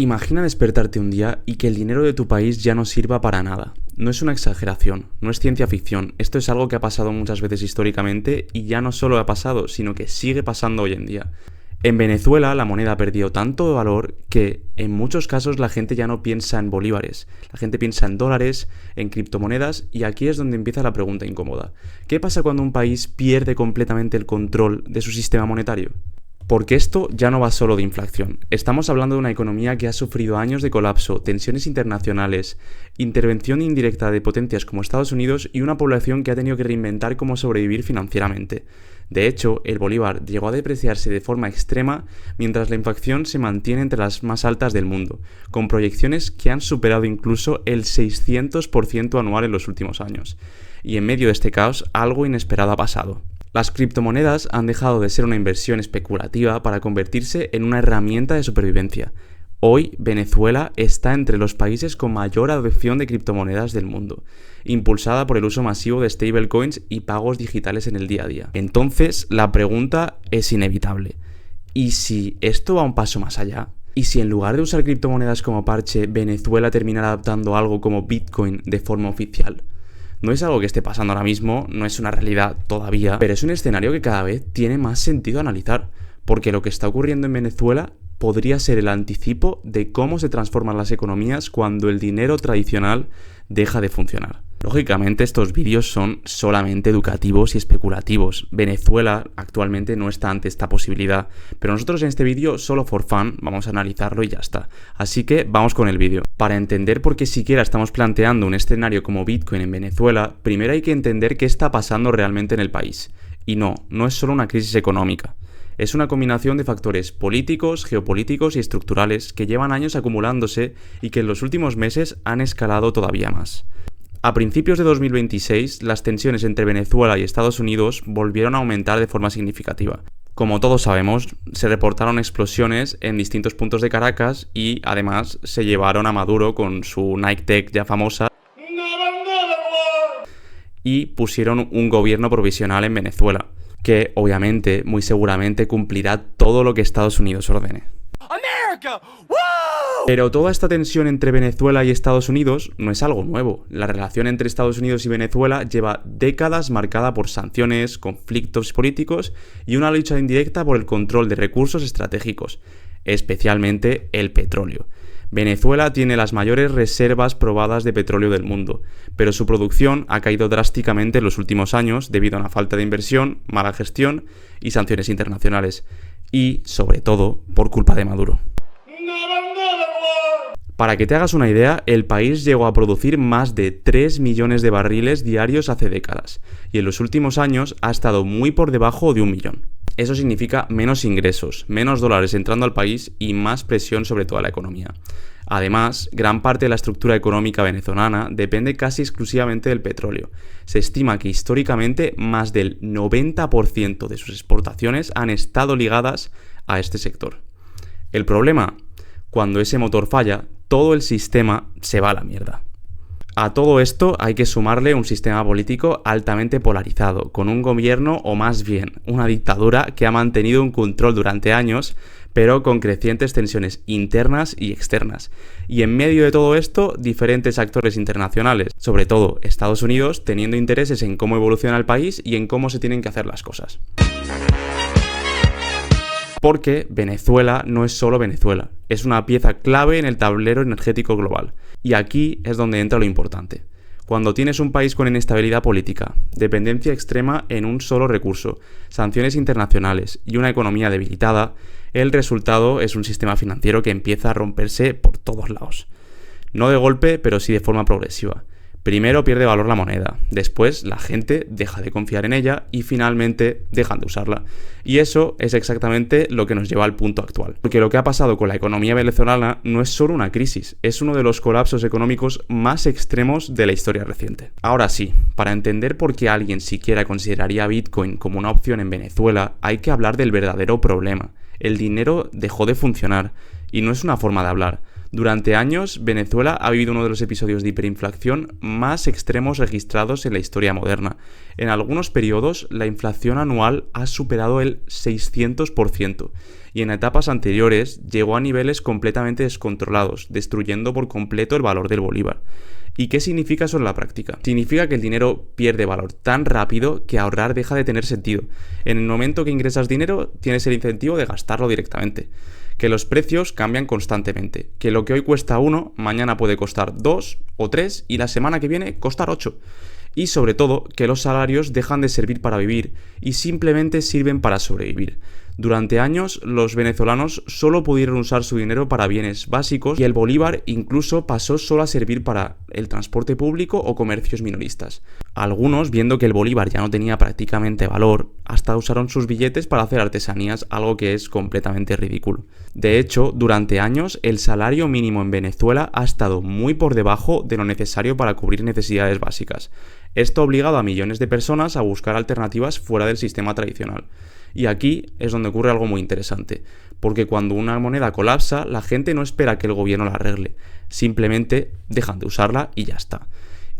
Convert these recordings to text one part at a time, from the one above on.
Imagina despertarte un día y que el dinero de tu país ya no sirva para nada. No es una exageración, no es ciencia ficción, esto es algo que ha pasado muchas veces históricamente y ya no solo ha pasado, sino que sigue pasando hoy en día. En Venezuela la moneda ha perdido tanto valor que en muchos casos la gente ya no piensa en bolívares, la gente piensa en dólares, en criptomonedas y aquí es donde empieza la pregunta incómoda. ¿Qué pasa cuando un país pierde completamente el control de su sistema monetario? Porque esto ya no va solo de inflación. Estamos hablando de una economía que ha sufrido años de colapso, tensiones internacionales, intervención indirecta de potencias como Estados Unidos y una población que ha tenido que reinventar cómo sobrevivir financieramente. De hecho, el bolívar llegó a depreciarse de forma extrema mientras la inflación se mantiene entre las más altas del mundo, con proyecciones que han superado incluso el 600% anual en los últimos años. Y en medio de este caos, algo inesperado ha pasado. Las criptomonedas han dejado de ser una inversión especulativa para convertirse en una herramienta de supervivencia. Hoy, Venezuela está entre los países con mayor adopción de criptomonedas del mundo, impulsada por el uso masivo de stablecoins y pagos digitales en el día a día. Entonces, la pregunta es inevitable. ¿Y si esto va un paso más allá? ¿Y si en lugar de usar criptomonedas como parche, Venezuela terminara adoptando algo como Bitcoin de forma oficial? No es algo que esté pasando ahora mismo, no es una realidad todavía, pero es un escenario que cada vez tiene más sentido analizar, porque lo que está ocurriendo en Venezuela podría ser el anticipo de cómo se transforman las economías cuando el dinero tradicional deja de funcionar. Lógicamente estos vídeos son solamente educativos y especulativos. Venezuela actualmente no está ante esta posibilidad, pero nosotros en este vídeo, solo for fun, vamos a analizarlo y ya está. Así que vamos con el vídeo. Para entender por qué siquiera estamos planteando un escenario como Bitcoin en Venezuela, primero hay que entender qué está pasando realmente en el país. Y no es solo una crisis económica. Es una combinación de factores políticos, geopolíticos y estructurales que llevan años acumulándose y que en los últimos meses han escalado todavía más. A principios de 2026, las tensiones entre Venezuela y Estados Unidos volvieron a aumentar de forma significativa. Como todos sabemos, se reportaron explosiones en distintos puntos de Caracas y además se llevaron a Maduro con su Nike Tech ya famosa y pusieron un gobierno provisional en Venezuela, que obviamente, muy seguramente, cumplirá todo lo que Estados Unidos ordene. ¡America! ¡Woo! Pero toda esta tensión entre Venezuela y Estados Unidos no es algo nuevo. La relación entre Estados Unidos y Venezuela lleva décadas marcada por sanciones, conflictos políticos y una lucha indirecta por el control de recursos estratégicos, especialmente el petróleo. Venezuela tiene las mayores reservas probadas de petróleo del mundo, pero su producción ha caído drásticamente en los últimos años debido a una falta de inversión, mala gestión y sanciones internacionales. Y, sobre todo, por culpa de Maduro. Para que te hagas una idea, el país llegó a producir más de 3 millones de barriles diarios hace décadas, y en los últimos años ha estado muy por debajo de 1 millón. Eso significa menos ingresos, menos dólares entrando al país y más presión sobre toda la economía. Además, gran parte de la estructura económica venezolana depende casi exclusivamente del petróleo. Se estima que históricamente más del 90% de sus exportaciones han estado ligadas a este sector. El problema, cuando ese motor falla, todo el sistema se va a la mierda. A todo esto hay que sumarle un sistema político altamente polarizado, con un gobierno o más bien una dictadura que ha mantenido un control durante años, pero con crecientes tensiones internas y externas. Y en medio de todo esto, diferentes actores internacionales, sobre todo Estados Unidos, teniendo intereses en cómo evoluciona el país y en cómo se tienen que hacer las cosas. Porque Venezuela no es solo Venezuela, es una pieza clave en el tablero energético global. Y aquí es donde entra lo importante. Cuando tienes un país con inestabilidad política, dependencia extrema en un solo recurso, sanciones internacionales y una economía debilitada, el resultado es un sistema financiero que empieza a romperse por todos lados. No de golpe, pero sí de forma progresiva. Primero pierde valor la moneda, después la gente deja de confiar en ella y finalmente dejan de usarla. Y eso es exactamente lo que nos lleva al punto actual. Porque lo que ha pasado con la economía venezolana no es solo una crisis, es uno de los colapsos económicos más extremos de la historia reciente. Ahora sí, para entender por qué alguien siquiera consideraría Bitcoin como una opción en Venezuela, hay que hablar del verdadero problema. El dinero dejó de funcionar y no es una forma de hablar. Durante años, Venezuela ha vivido uno de los episodios de hiperinflación más extremos registrados en la historia moderna. En algunos periodos, la inflación anual ha superado el 600%, y en etapas anteriores llegó a niveles completamente descontrolados, destruyendo por completo el valor del bolívar. ¿Y qué significa eso en la práctica? Significa que el dinero pierde valor tan rápido que ahorrar deja de tener sentido. En el momento que ingresas dinero, tienes el incentivo de gastarlo directamente. Que los precios cambian constantemente, que lo que hoy cuesta 1, mañana puede costar 2 o 3 y la semana que viene costar 8. Y sobre todo, que los salarios dejan de servir para vivir y simplemente sirven para sobrevivir. Durante años, los venezolanos solo pudieron usar su dinero para bienes básicos y el bolívar incluso pasó solo a servir para el transporte público o comercios minoristas. Algunos, viendo que el bolívar ya no tenía prácticamente valor, hasta usaron sus billetes para hacer artesanías, algo que es completamente ridículo. De hecho, durante años, el salario mínimo en Venezuela ha estado muy por debajo de lo necesario para cubrir necesidades básicas. Esto ha obligado a millones de personas a buscar alternativas fuera del sistema tradicional. Y aquí es donde ocurre algo muy interesante, porque cuando una moneda colapsa, la gente no espera que el gobierno la arregle, simplemente dejan de usarla y ya está.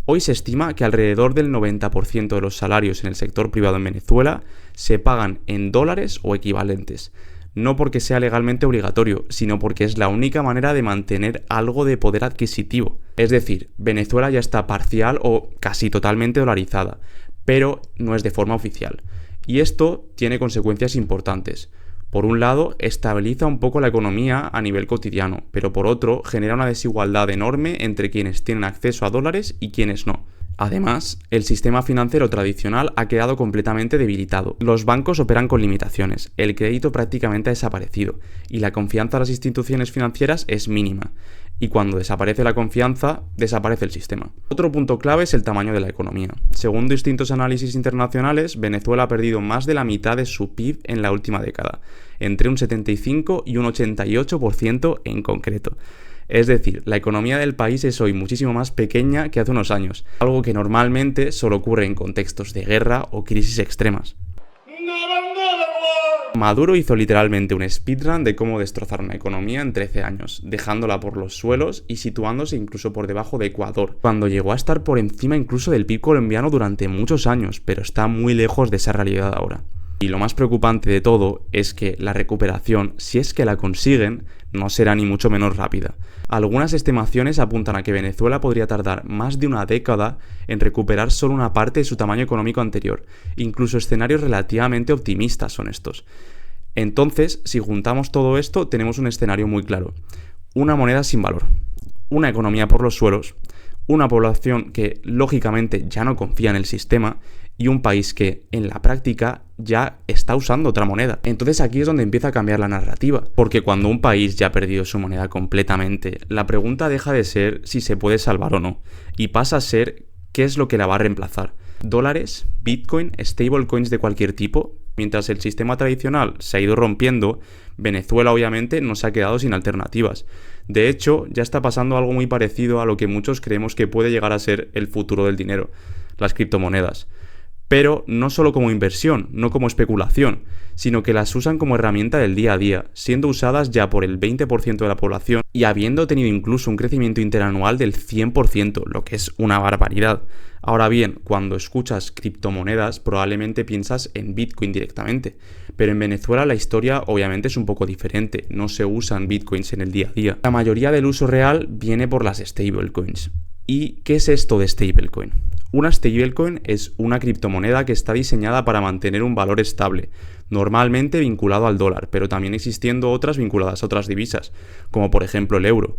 Hoy se estima que alrededor del 90% de los salarios en el sector privado en Venezuela se pagan en dólares o equivalentes. No porque sea legalmente obligatorio, sino porque es la única manera de mantener algo de poder adquisitivo. Es decir, Venezuela ya está parcial o casi totalmente dolarizada, pero no es de forma oficial. Y esto tiene consecuencias importantes. Por un lado, estabiliza un poco la economía a nivel cotidiano, pero por otro, genera una desigualdad enorme entre quienes tienen acceso a dólares y quienes no. Además, el sistema financiero tradicional ha quedado completamente debilitado. Los bancos operan con limitaciones, el crédito prácticamente ha desaparecido y la confianza en las instituciones financieras es mínima. Y cuando desaparece la confianza, desaparece el sistema. Otro punto clave es el tamaño de la economía. Según distintos análisis internacionales, Venezuela ha perdido más de la mitad de su PIB en la última década, entre un 75 y un 88% en concreto. Es decir, la economía del país es hoy muchísimo más pequeña que hace unos años, algo que normalmente solo ocurre en contextos de guerra o crisis extremas. Maduro hizo literalmente un speedrun de cómo destrozar una economía en 13 años, dejándola por los suelos y situándose incluso por debajo de Ecuador, cuando llegó a estar por encima incluso del PIB colombiano durante muchos años, pero está muy lejos de esa realidad ahora. Y lo más preocupante de todo es que la recuperación, si es que la consiguen, no será ni mucho menos rápida. Algunas estimaciones apuntan a que Venezuela podría tardar más de una década en recuperar solo una parte de su tamaño económico anterior. Incluso escenarios relativamente optimistas son estos. Entonces, si juntamos todo esto, tenemos un escenario muy claro. Una moneda sin valor, una economía por los suelos, una población que lógicamente ya no confía en el sistema y un país que en la práctica ya está usando otra moneda. Entonces aquí es donde empieza a cambiar la narrativa, porque cuando un país ya ha perdido su moneda completamente, la pregunta deja de ser si se puede salvar o no, y pasa a ser qué es lo que la va a reemplazar. ¿Dólares? ¿Bitcoin? ¿Stablecoins de cualquier tipo? Mientras el sistema tradicional se ha ido rompiendo, Venezuela obviamente no se ha quedado sin alternativas. De hecho, ya está pasando algo muy parecido a lo que muchos creemos que puede llegar a ser el futuro del dinero, las criptomonedas. Pero no solo como inversión, no como especulación, sino que las usan como herramienta del día a día, siendo usadas ya por el 20% de la población y habiendo tenido incluso un crecimiento interanual del 100%, lo que es una barbaridad. Ahora bien, cuando escuchas criptomonedas probablemente piensas en Bitcoin directamente, pero en Venezuela la historia obviamente es un poco diferente, no se usan Bitcoins en el día a día. La mayoría del uso real viene por las stablecoins. ¿Y qué es esto de stablecoin? Una stablecoin es una criptomoneda que está diseñada para mantener un valor estable, normalmente vinculado al dólar, pero también existiendo otras vinculadas a otras divisas, como por ejemplo el euro.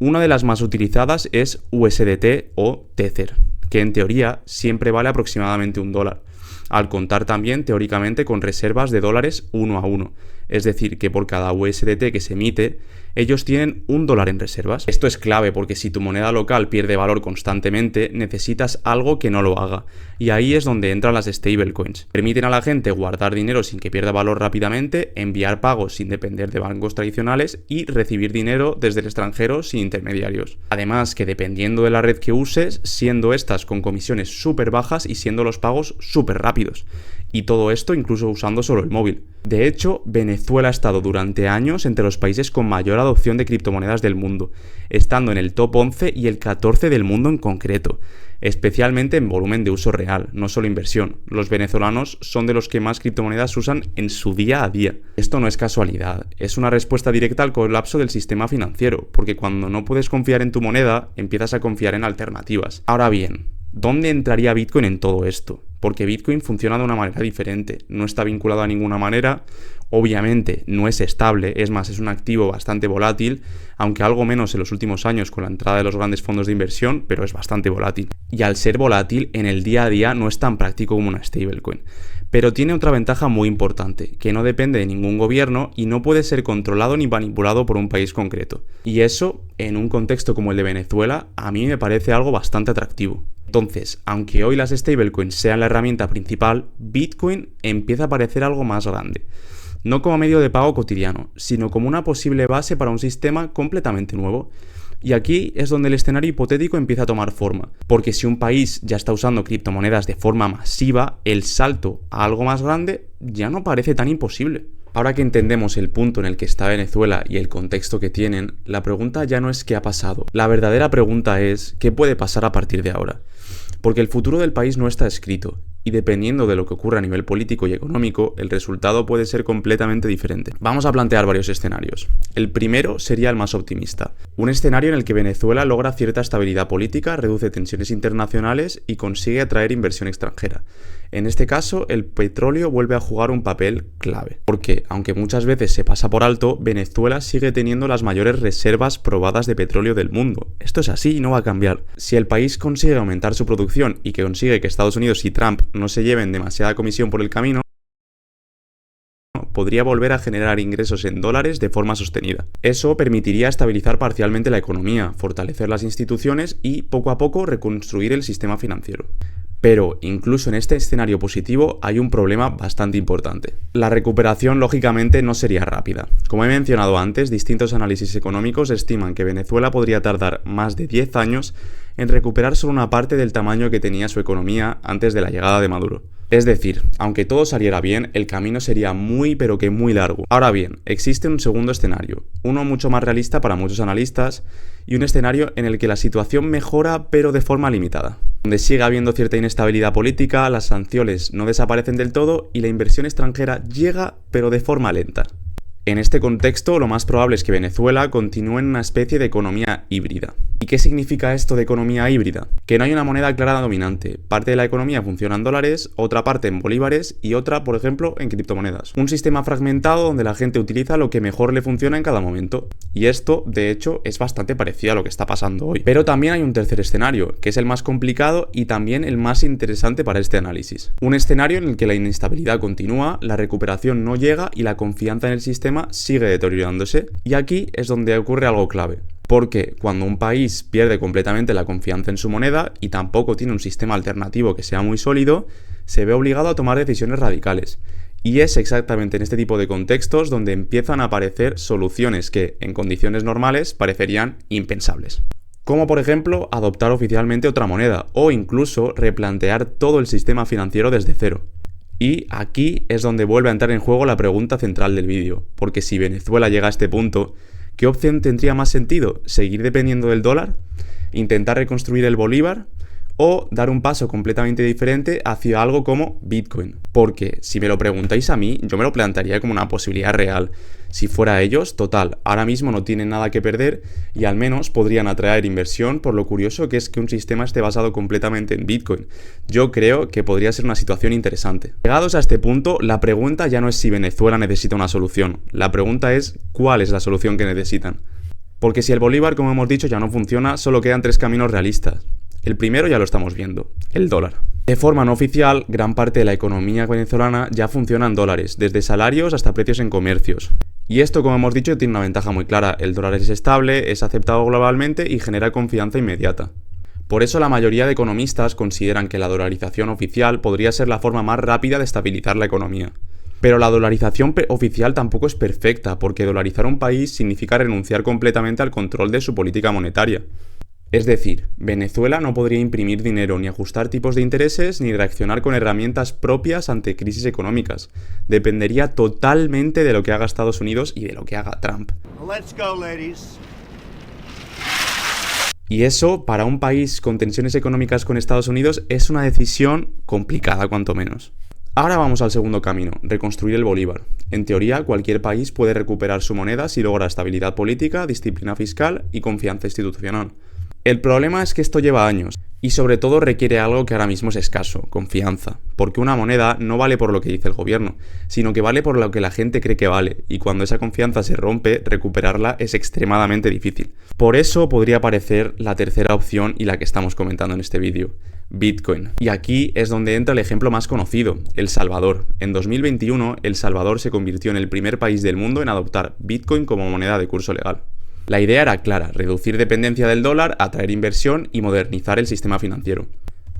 Una de las más utilizadas es USDT o Tether, que en teoría siempre vale aproximadamente $1, al contar también teóricamente con reservas de dólares 1 a 1. Es decir, que por cada USDT que se emite, ellos tienen $1 en reservas. Esto es clave porque si tu moneda local pierde valor constantemente, necesitas algo que no lo haga. Y ahí es donde entran las stablecoins. Permiten a la gente guardar dinero sin que pierda valor rápidamente, enviar pagos sin depender de bancos tradicionales y recibir dinero desde el extranjero sin intermediarios. Además que dependiendo de la red que uses, siendo estas con comisiones súper bajas y siendo los pagos súper rápidos. Y todo esto incluso usando solo el móvil. De hecho, Venezuela ha estado durante años entre los países con mayor adopción de criptomonedas del mundo, estando en el top 11 y el 14 del mundo en concreto, especialmente en volumen de uso real, no solo inversión. Los venezolanos son de los que más criptomonedas usan en su día a día. Esto no es casualidad, es una respuesta directa al colapso del sistema financiero, porque cuando no puedes confiar en tu moneda, empiezas a confiar en alternativas. Ahora bien, ¿dónde entraría Bitcoin en todo esto? Porque Bitcoin funciona de una manera diferente, no está vinculado a ninguna manera, obviamente no es estable, es más, es un activo bastante volátil, aunque algo menos en los últimos años con la entrada de los grandes fondos de inversión, pero es bastante volátil. Y al ser volátil, en el día a día no es tan práctico como una stablecoin. Pero tiene otra ventaja muy importante, que no depende de ningún gobierno y no puede ser controlado ni manipulado por un país concreto. Y eso, en un contexto como el de Venezuela, a mí me parece algo bastante atractivo. Entonces, aunque hoy las stablecoins sean la herramienta principal, Bitcoin empieza a parecer algo más grande. No como medio de pago cotidiano, sino como una posible base para un sistema completamente nuevo. Y aquí es donde el escenario hipotético empieza a tomar forma, porque si un país ya está usando criptomonedas de forma masiva, el salto a algo más grande ya no parece tan imposible. Ahora que entendemos el punto en el que está Venezuela y el contexto que tienen, la pregunta ya no es qué ha pasado. La verdadera pregunta es qué puede pasar a partir de ahora. Porque el futuro del país no está escrito, y dependiendo de lo que ocurra a nivel político y económico, el resultado puede ser completamente diferente. Vamos a plantear varios escenarios. El primero sería el más optimista. Un escenario en el que Venezuela logra cierta estabilidad política, reduce tensiones internacionales y consigue atraer inversión extranjera. En este caso, el petróleo vuelve a jugar un papel clave, porque, aunque muchas veces se pasa por alto, Venezuela sigue teniendo las mayores reservas probadas de petróleo del mundo. Esto es así y no va a cambiar. Si el país consigue aumentar su producción y que consigue que Estados Unidos y Trump no se lleven demasiada comisión por el camino, podría volver a generar ingresos en dólares de forma sostenida. Eso permitiría estabilizar parcialmente la economía, fortalecer las instituciones y, poco a poco, reconstruir el sistema financiero. Pero, incluso en este escenario positivo, hay un problema bastante importante. La recuperación, lógicamente, no sería rápida. Como he mencionado antes, distintos análisis económicos estiman que Venezuela podría tardar más de 10 años en recuperar solo una parte del tamaño que tenía su economía antes de la llegada de Maduro. Es decir, aunque todo saliera bien, el camino sería muy pero que muy largo. Ahora bien, existe un segundo escenario, uno mucho más realista para muchos analistas, y un escenario en el que la situación mejora pero de forma limitada, donde sigue habiendo cierta inestabilidad política, las sanciones no desaparecen del todo y la inversión extranjera llega pero de forma lenta. En este contexto, lo más probable es que Venezuela continúe en una especie de economía híbrida. ¿Y qué significa esto de economía híbrida? Que no hay una moneda clara dominante. Parte de la economía funciona en dólares, otra parte en bolívares y otra, por ejemplo, en criptomonedas. Un sistema fragmentado donde la gente utiliza lo que mejor le funciona en cada momento. Y esto, de hecho, es bastante parecido a lo que está pasando hoy. Pero también hay un tercer escenario, que es el más complicado y también el más interesante para este análisis. Un escenario en el que la inestabilidad continúa, la recuperación no llega y la confianza en el sistema sigue deteriorándose, y aquí es donde ocurre algo clave. Porque cuando un país pierde completamente la confianza en su moneda y tampoco tiene un sistema alternativo que sea muy sólido, se ve obligado a tomar decisiones radicales. Y es exactamente en este tipo de contextos donde empiezan a aparecer soluciones que, en condiciones normales, parecerían impensables. Como por ejemplo, adoptar oficialmente otra moneda o incluso replantear todo el sistema financiero desde cero. Y aquí es donde vuelve a entrar en juego la pregunta central del vídeo, porque si Venezuela llega a este punto, ¿qué opción tendría más sentido? ¿Seguir dependiendo del dólar? ¿Intentar reconstruir el bolívar? ¿O dar un paso completamente diferente hacia algo como Bitcoin? Porque si me lo preguntáis a mí, yo me lo plantearía como una posibilidad real. Si fuera ellos, total, ahora mismo no tienen nada que perder y al menos podrían atraer inversión por lo curioso que es que un sistema esté basado completamente en Bitcoin. Yo creo que podría ser una situación interesante. Llegados a este punto, la pregunta ya no es si Venezuela necesita una solución. La pregunta es ¿cuál es la solución que necesitan? Porque si el bolívar, como hemos dicho, ya no funciona, solo quedan 3 caminos realistas. El primero ya lo estamos viendo, el dólar. De forma no oficial, gran parte de la economía venezolana ya funciona en dólares, desde salarios hasta precios en comercios. Y esto, como hemos dicho, tiene una ventaja muy clara. El dólar es estable, es aceptado globalmente y genera confianza inmediata. Por eso la mayoría de economistas consideran que la dolarización oficial podría ser la forma más rápida de estabilizar la economía. Pero la dolarización oficial tampoco es perfecta, porque dolarizar un país significa renunciar completamente al control de su política monetaria. Es decir, Venezuela no podría imprimir dinero ni ajustar tipos de intereses ni reaccionar con herramientas propias ante crisis económicas. Dependería totalmente de lo que haga Estados Unidos y de lo que haga Trump. Let's go, ladies. Y eso, para un país con tensiones económicas con Estados Unidos, es una decisión complicada, cuanto menos. Ahora vamos al segundo camino, reconstruir el bolívar. En teoría, cualquier país puede recuperar su moneda si logra estabilidad política, disciplina fiscal y confianza institucional. El problema es que esto lleva años y sobre todo requiere algo que ahora mismo es escaso, confianza, porque una moneda no vale por lo que dice el gobierno, sino que vale por lo que la gente cree que vale, y cuando esa confianza se rompe, recuperarla es extremadamente difícil. Por eso podría aparecer la tercera opción y la que estamos comentando en este vídeo, Bitcoin. Y aquí es donde entra el ejemplo más conocido, El Salvador. En 2021, El Salvador se convirtió en el primer país del mundo en adoptar Bitcoin como moneda de curso legal. La idea era clara, reducir dependencia del dólar, atraer inversión y modernizar el sistema financiero.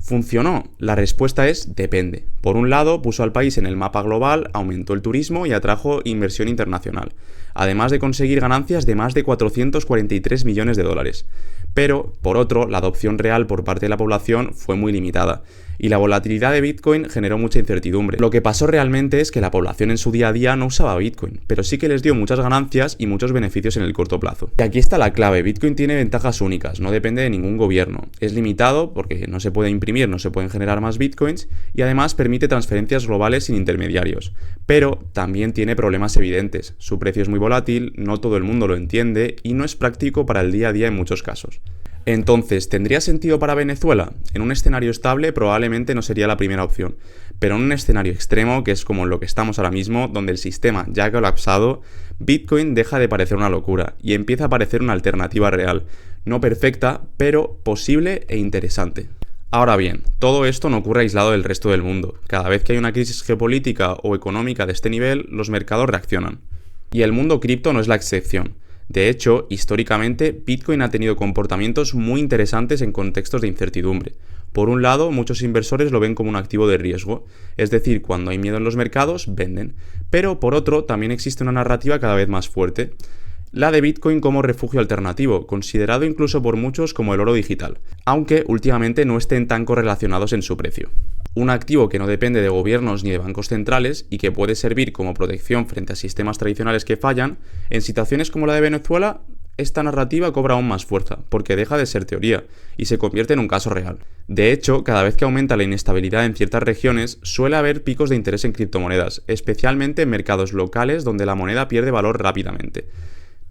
¿Funcionó? La respuesta es depende. Por un lado, puso al país en el mapa global, aumentó el turismo y atrajo inversión internacional, además de conseguir ganancias de más de 443 millones de dólares. Pero, por otro, la adopción real por parte de la población fue muy limitada, y la volatilidad de Bitcoin generó mucha incertidumbre. Lo que pasó realmente es que la población en su día a día no usaba Bitcoin, pero sí que les dio muchas ganancias y muchos beneficios en el corto plazo. Y aquí está la clave, Bitcoin tiene ventajas únicas, no depende de ningún gobierno, es limitado porque no se puede imprimir, no se pueden generar más Bitcoins y además permite transferencias globales sin intermediarios. Pero también tiene problemas evidentes, su precio es muy volátil, no todo el mundo lo entiende y no es práctico para el día a día en muchos casos. Entonces, ¿tendría sentido para Venezuela? En un escenario estable probablemente no sería la primera opción, pero en un escenario extremo, que es como en lo que estamos ahora mismo, donde el sistema ya ha colapsado, Bitcoin deja de parecer una locura y empieza a parecer una alternativa real, no perfecta, pero posible e interesante. Ahora bien, todo esto no ocurre aislado del resto del mundo. Cada vez que hay una crisis geopolítica o económica de este nivel, los mercados reaccionan. Y el mundo cripto no es la excepción. De hecho, históricamente, Bitcoin ha tenido comportamientos muy interesantes en contextos de incertidumbre. Por un lado, muchos inversores lo ven como un activo de riesgo, es decir, cuando hay miedo en los mercados, venden. Pero por otro, también existe una narrativa cada vez más fuerte, la de Bitcoin como refugio alternativo, considerado incluso por muchos como el oro digital, aunque últimamente no estén tan correlacionados en su precio. Un activo que no depende de gobiernos ni de bancos centrales y que puede servir como protección frente a sistemas tradicionales que fallan, en situaciones como la de Venezuela, esta narrativa cobra aún más fuerza, porque deja de ser teoría y se convierte en un caso real. De hecho, cada vez que aumenta la inestabilidad en ciertas regiones, suele haber picos de interés en criptomonedas, especialmente en mercados locales donde la moneda pierde valor rápidamente.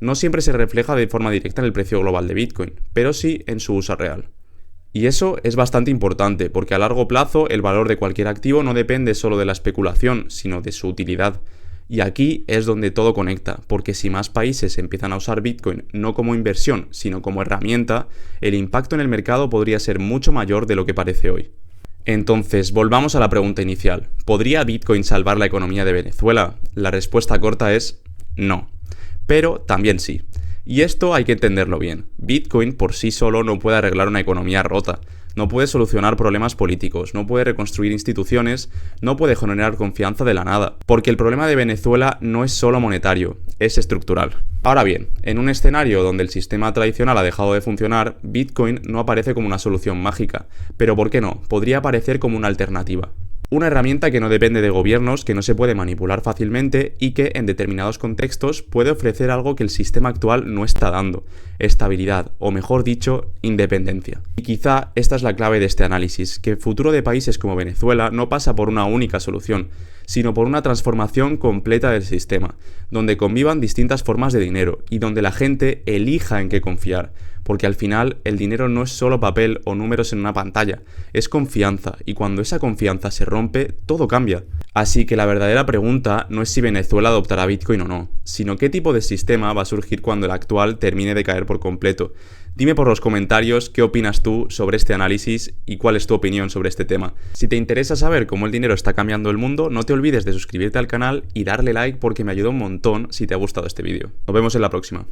No siempre se refleja de forma directa en el precio global de Bitcoin, pero sí en su uso real. Y eso es bastante importante, porque a largo plazo el valor de cualquier activo no depende solo de la especulación, sino de su utilidad. Y aquí es donde todo conecta, porque si más países empiezan a usar Bitcoin no como inversión, sino como herramienta, el impacto en el mercado podría ser mucho mayor de lo que parece hoy. Entonces, volvamos a la pregunta inicial. ¿Podría Bitcoin salvar la economía de Venezuela? La respuesta corta es no. Pero también sí. Y esto hay que entenderlo bien. Bitcoin por sí solo no puede arreglar una economía rota, no puede solucionar problemas políticos, no puede reconstruir instituciones, no puede generar confianza de la nada, porque el problema de Venezuela no es solo monetario, es estructural. Ahora bien, en un escenario donde el sistema tradicional ha dejado de funcionar, Bitcoin no aparece como una solución mágica, pero ¿por qué no? Podría aparecer como una alternativa. Una herramienta que no depende de gobiernos, que no se puede manipular fácilmente y que en determinados contextos puede ofrecer algo que el sistema actual no está dando: estabilidad, o mejor dicho, independencia. Y quizá esta es la clave de este análisis, que el futuro de países como Venezuela no pasa por una única solución, sino por una transformación completa del sistema, donde convivan distintas formas de dinero y donde la gente elija en qué confiar. Porque al final el dinero no es solo papel o números en una pantalla, es confianza, y cuando esa confianza se rompe, todo cambia. Así que la verdadera pregunta no es si Venezuela adoptará Bitcoin o no, sino qué tipo de sistema va a surgir cuando el actual termine de caer por completo. Dime por los comentarios qué opinas tú sobre este análisis y cuál es tu opinión sobre este tema. Si te interesa saber cómo el dinero está cambiando el mundo, no te olvides de suscribirte al canal y darle like porque me ayuda un montón si te ha gustado este vídeo. Nos vemos en la próxima.